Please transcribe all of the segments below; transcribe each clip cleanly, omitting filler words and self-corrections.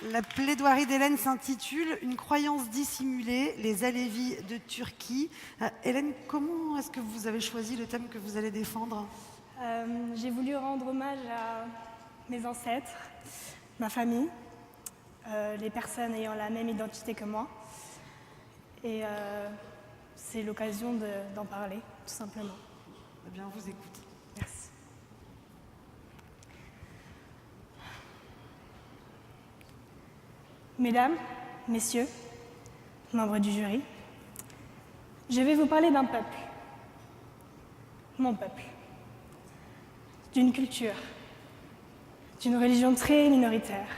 La plaidoirie d'Hélène s'intitule « Une croyance dissimulée, les Alévis de Turquie ». Hélène, comment est-ce que vous avez choisi le thème que vous allez défendre ? J'ai voulu rendre hommage à mes ancêtres, ma famille, les personnes ayant la même identité que moi. Et c'est l'occasion d'en parler, tout simplement. Eh bien, on vous écoute. Merci. Mesdames, messieurs, membres du jury, je vais vous parler d'un peuple, mon peuple, d'une culture, d'une religion très minoritaire,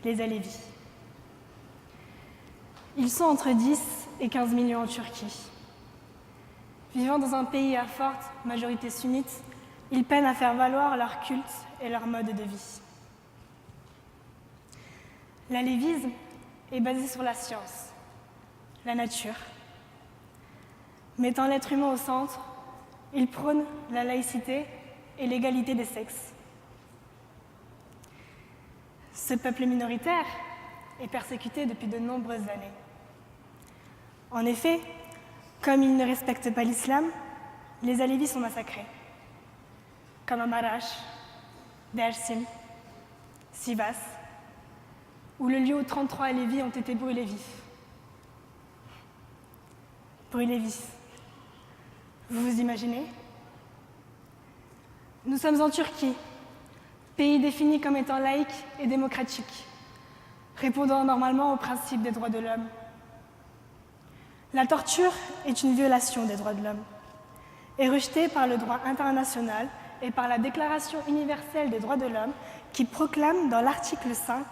les Alévis. Ils sont entre 10 et 15 millions en Turquie. Vivant dans un pays à forte majorité sunnite, ils peinent à faire valoir leur culte et leur mode de vie. L'alévisme est basé sur la science, la nature. Mettant l'être humain au centre, il prône la laïcité et l'égalité des sexes. Ce peuple minoritaire est persécuté depuis de nombreuses années. En effet, comme ils ne respectent pas l'islam, les Alévis sont massacrés, comme à Maraş, Dersim, Sivas, où le lieu où 33 Alévis ont été brûlés vifs. Brûlés vifs. Vous vous imaginez ? Nous sommes en Turquie, pays défini comme étant laïque et démocratique, répondant normalement aux principes des droits de l'homme. La torture est une violation des droits de l'homme et rejetée par le droit international et par la Déclaration universelle des droits de l'homme qui proclame dans l'article 5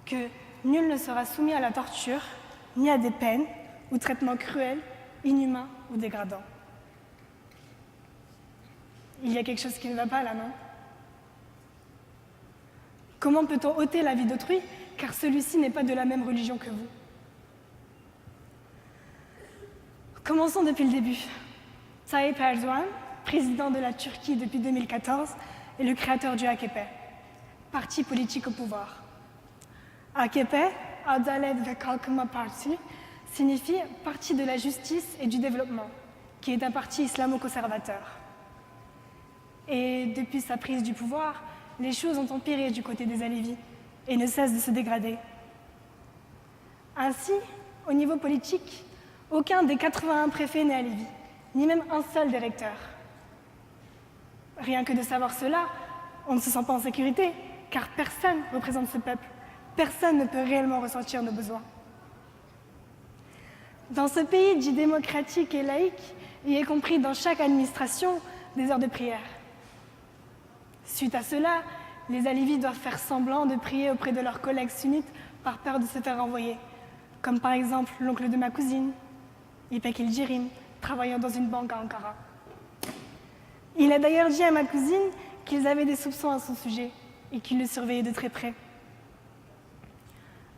que nul ne sera soumis à la torture, ni à des peines ou traitements cruels, inhumains ou dégradants. Il y a quelque chose qui ne va pas là, non ? Comment peut-on ôter la vie d'autrui, car celui-ci n'est pas de la même religion que vous ? Commençons depuis le début. Tayyip Erdoğan, président de la Turquie depuis 2014, est le créateur du AKP, parti politique au pouvoir. AKP, Adalet ve Kalkınma Parti, signifie Parti de la justice et du développement, qui est un parti islamo-conservateur. Et depuis sa prise du pouvoir, les choses ont empiré du côté des Alévis et ne cessent de se dégrader. Ainsi, au niveau politique, aucun des 81 préfets n'est Alévi, ni même un seul des recteurs. Rien que de savoir cela, on ne se sent pas en sécurité, car personne ne représente ce peuple. Personne ne peut réellement ressentir nos besoins. Dans ce pays dit démocratique et laïque, il est compris dans chaque administration des heures de prière. Suite à cela, les Alévis doivent faire semblant de prier auprès de leurs collègues sunnites par peur de se faire renvoyer, comme par exemple l'oncle de ma cousine, İpek İldirim, travaillant dans une banque à Ankara. Il a d'ailleurs dit à ma cousine qu'ils avaient des soupçons à son sujet et qu'ils le surveillaient de très près.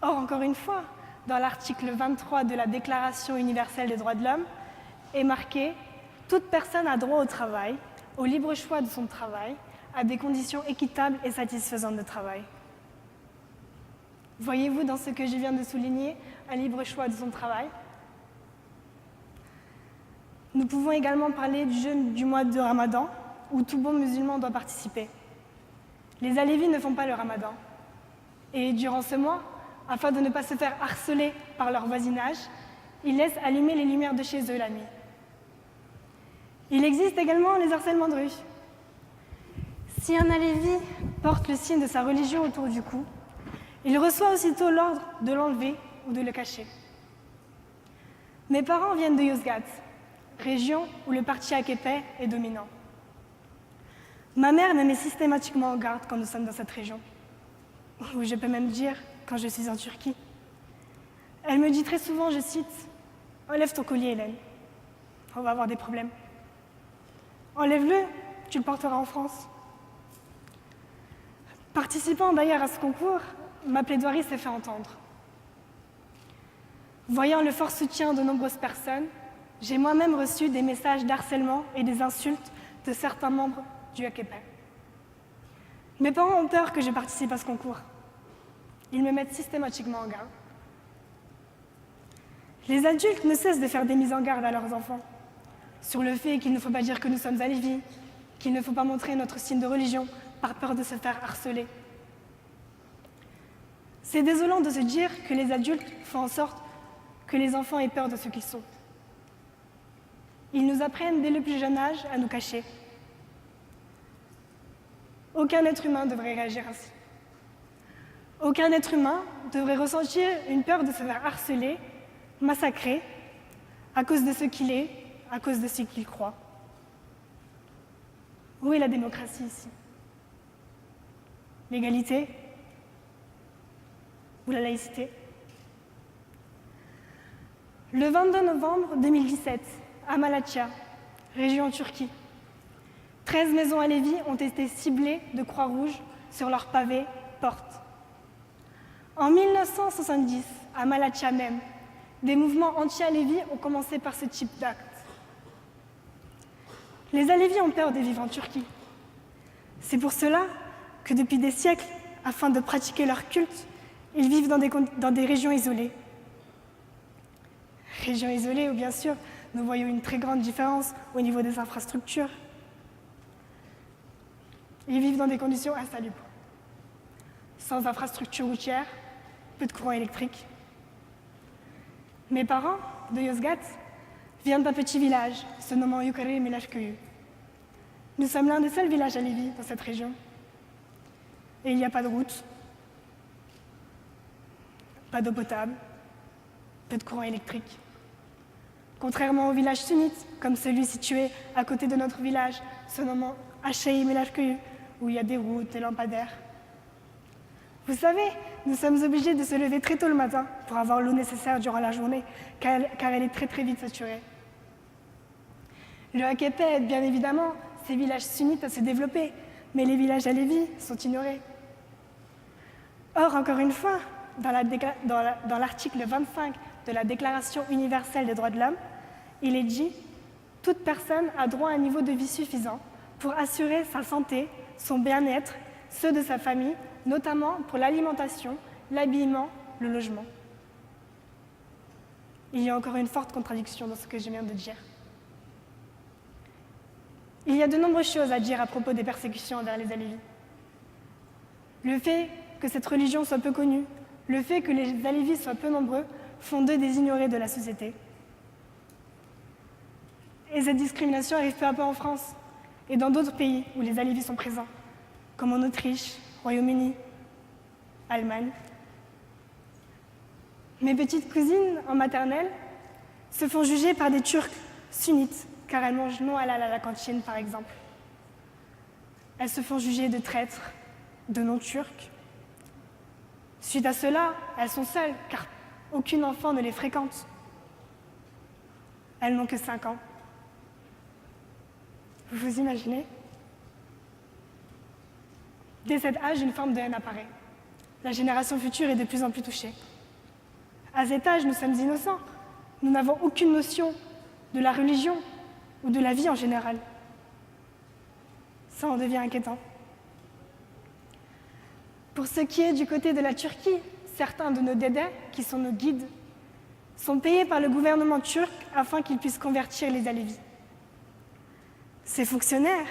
Or, encore une fois, dans l'article 23 de la Déclaration universelle des droits de l'homme, est marqué « Toute personne a droit au travail, au libre choix de son travail, à des conditions équitables et satisfaisantes de travail. » Voyez-vous dans ce que je viens de souligner un libre choix de son travail ? Nous pouvons également parler du jeûne du mois de Ramadan, où tout bon musulman doit participer. Les Alévis ne font pas le Ramadan. Et durant ce mois, afin de ne pas se faire harceler par leur voisinage, ils laissent allumer les lumières de chez eux la nuit. Il existe également les harcèlements de rue. Si un Alévi porte le signe de sa religion autour du cou, il reçoit aussitôt l'ordre de l'enlever ou de le cacher. Mes parents viennent de Yozgat, région où le parti AKP est dominant. Ma mère me met systématiquement en garde quand nous sommes dans cette région, ou je peux même dire quand je suis en Turquie. Elle me dit très souvent, je cite, « Enlève ton collier, Hélène, on va avoir des problèmes. Enlève-le, tu le porteras en France. » Participant d'ailleurs à ce concours, ma plaidoirie s'est fait entendre. Voyant le fort soutien de nombreuses personnes, j'ai moi-même reçu des messages d'harcèlement et des insultes de certains membres du AKP. Mes parents ont peur que je participe à ce concours. Ils me mettent systématiquement en garde. Les adultes ne cessent de faire des mises en garde à leurs enfants sur le fait qu'il ne faut pas dire que nous sommes alévis, qu'il ne faut pas montrer notre signe de religion par peur de se faire harceler. C'est désolant de se dire que les adultes font en sorte que les enfants aient peur de ce qu'ils sont. Ils nous apprennent dès le plus jeune âge à nous cacher. Aucun être humain devrait réagir ainsi. Aucun être humain devrait ressentir une peur de se faire harceler, massacrer, à cause de ce qu'il est, à cause de ce qu'il croit. Où est la démocratie ici? L'égalité? Ou la laïcité? Le 22 novembre 2017, à Malatya, région en Turquie, 13 maisons alévis ont été ciblées de croix rouges sur leurs pavés, portes. En 1970, à Malatya même, des mouvements anti-alévis ont commencé par ce type d'acte. Les alévis ont peur de vivre en Turquie. C'est pour cela que depuis des siècles, afin de pratiquer leur culte, ils vivent dans des régions isolées. Régions isolées où, bien sûr, nous voyons une très grande différence au niveau des infrastructures. Ils vivent dans des conditions insalubres, sans infrastructures routières, peu de courant électrique. Mes parents, de Yozgat, viennent d'un petit village se nommant Yukarı Melaşköyü. Nous sommes l'un des seuls villages alévis dans cette région. Et il n'y a pas de route, pas d'eau potable, peu de courant électrique. Contrairement aux villages sunnites, comme celui situé à côté de notre village, se nommant Aşağı Melaşköyü, où il y a des routes, des lampadaires. Vous savez, nous sommes obligés de se lever très tôt le matin pour avoir l'eau nécessaire durant la journée, car elle est très très vite saturée. Le AKP aide bien évidemment ces villages sunnites à se développer, mais les villages alévis sont ignorés. Or, encore une fois, dans l'article 25 de la Déclaration universelle des droits de l'homme, il est dit « Toute personne a droit à un niveau de vie suffisant pour assurer sa santé, son bien-être, ceux de sa famille, notamment pour l'alimentation, l'habillement, le logement. » Il y a encore une forte contradiction dans ce que je viens de dire. Il y a de nombreuses choses à dire à propos des persécutions envers les alévis. Le fait que cette religion soit peu connue, le fait que les alévis soient peu nombreux, font d'eux des ignorés de la société. Et cette discrimination arrive peu à peu en France et dans d'autres pays où les alévis sont présents, comme en Autriche, Royaume-Uni, Allemagne. Mes petites cousines en maternelle se font juger par des Turcs sunnites, car elles mangent non halal à la cantine, par exemple. Elles se font juger de traîtres, de non-turcs. Suite à cela, elles sont seules, car aucun enfant ne les fréquente. Elles n'ont que 5 ans. Vous vous imaginez? Dès cet âge, une forme de haine apparaît. La génération future est de plus en plus touchée. À cet âge, nous sommes innocents. Nous n'avons aucune notion de la religion ou de la vie en général. Ça en devient inquiétant. Pour ce qui est du côté de la Turquie, certains de nos dédés, qui sont nos guides, sont payés par le gouvernement turc afin qu'ils puissent convertir les alévis. Ces fonctionnaires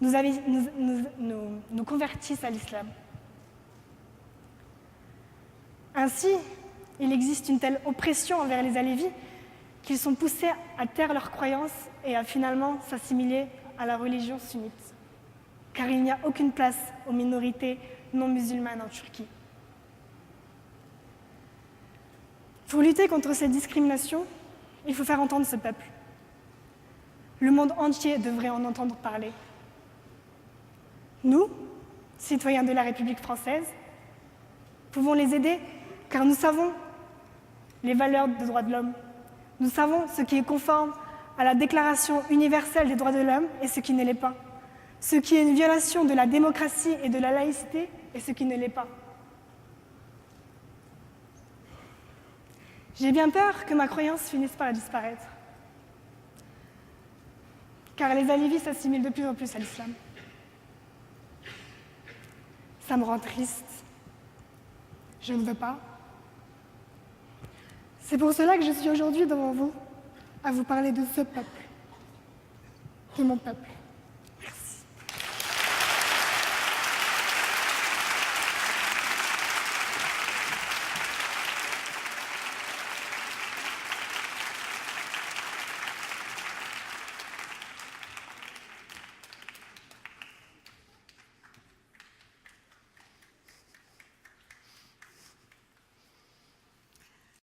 nous convertissent à l'islam. Ainsi, il existe une telle oppression envers les alévis qu'ils sont poussés à taire leurs croyances et à finalement s'assimiler à la religion sunnite. Car il n'y a aucune place aux minorités non musulmanes en Turquie. Pour lutter contre cette discrimination, il faut faire entendre ce peuple. Le monde entier devrait en entendre parler. Nous, citoyens de la République française, pouvons les aider car nous savons les valeurs des droits de l'homme. Nous savons ce qui est conforme à la Déclaration universelle des droits de l'homme et ce qui ne l'est pas. Ce qui est une violation de la démocratie et de la laïcité et ce qui ne l'est pas. J'ai bien peur que ma croyance finisse par disparaître. Car les alévis s'assimilent de plus en plus à l'islam. Ça me rend triste. je ne veux pas. C'est pour cela que je suis aujourd'hui devant vous, à vous parler de ce peuple, de mon peuple.